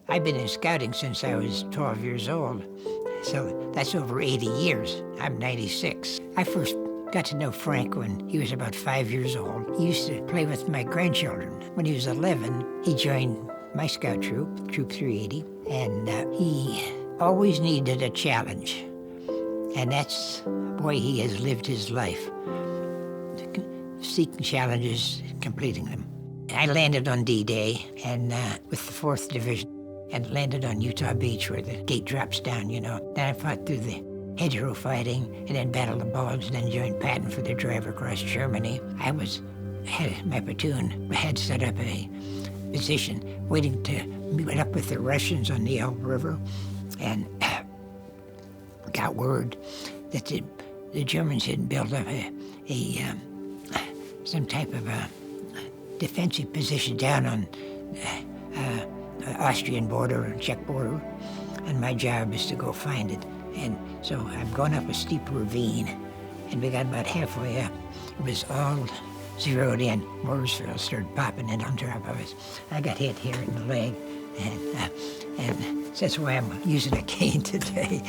I've been in scouting since I was 12 years old, so that's over 80 years. I'm 96. I first got to know Frank when he was about 5 years old. He used to play with my grandchildren. When he was 11, he joined my scout troop, Troop 380, and he always needed a challenge. And that's the way he has lived his life, seeking challenges, completing them. I landed on D-Day and with the 4th Division and landed on Utah Beach where the gate drops down, you know. Then I fought through the hedgerow fighting and then battled the Bulge and then joined Patton for the drive across Germany. My platoon had set up a position waiting to meet up with the Russians on the Elbe River and got word that the Germans had built up some type of a defensive position down on Austrian border and Czech border, and my job is to go find it. And so I'm going up a steep ravine, and we got about halfway up. It was all zeroed in. Morrisville started popping in on top of us. I got hit here in the leg, and that's why I'm using a cane today.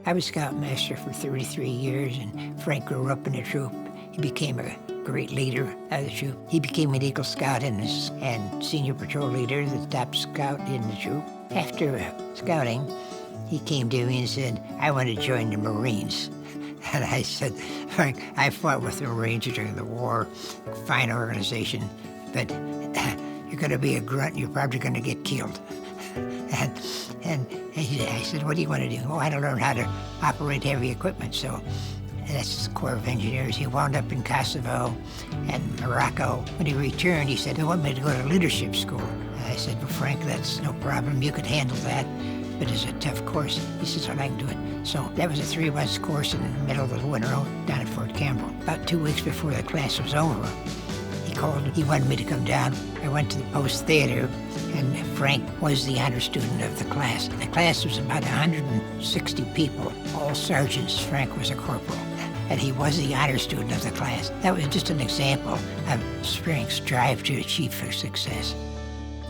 I was scoutmaster for 33 years, and Frank grew up in the troop. He became a great leader of the troop. He became an Eagle Scout and senior patrol leader, the top scout in the troop. After scouting, he came to me and said, "I want to join the Marines." And I said, "Frank, I fought with the Marines during the war, fine organization, but you're going to be a grunt and you're probably going to get killed." And I said, "What do you want to do?" "Oh, I want to learn how to operate heavy equipment." So that's the Corps of Engineers. He wound up in Kosovo and Morocco. When he returned, he said, "They want me to go to leadership school." I said, "Well, Frank, that's no problem. You could handle that, but it's a tough course." He says, "Well, I can do it." So that was a 3-month course in the middle of the winter down at Fort Campbell. About 2 weeks before the class was over, he called. He wanted me to come down. I went to the Post Theater, and Frank was the honor student of the class. The class was about 160 people, all sergeants. Frank was a corporal, and he was the honor student of the class. That was just an example of Frank's drive to achieve success.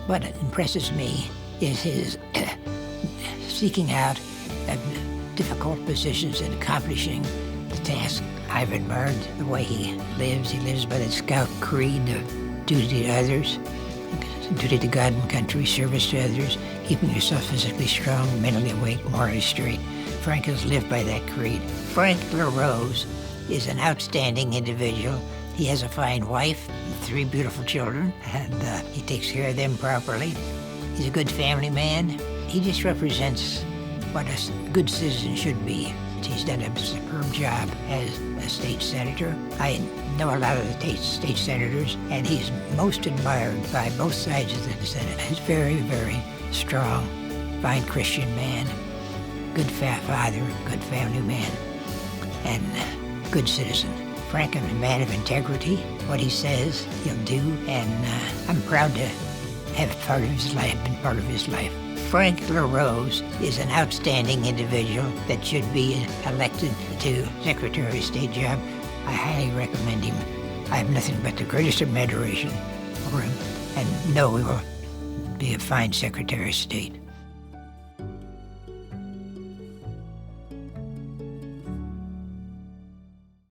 What impresses me is his seeking out difficult positions and accomplishing the task. I've admired the way he lives. He lives by the Scout creed of duty to others, duty to God and country, service to others, keeping yourself physically strong, mentally awake, morally straight. Frank has lived by that creed. Frank LaRose is an outstanding individual. He has a fine wife and 3 beautiful children, and he takes care of them properly. He's a good family man. He just represents what a good citizen should be. He's done a superb job as a state senator. I know a lot of the state senators, and he's most admired by both sides of the Senate. He's very, very strong, fine Christian man, good father, good family man, and good citizen. Frank is a man of integrity. What he says, he'll do, and I'm proud to have been part of his life. Frank LaRose is an outstanding individual that should be elected to Secretary of State job. I highly recommend him. I have nothing but the greatest admiration for him, and know he will be a fine Secretary of State.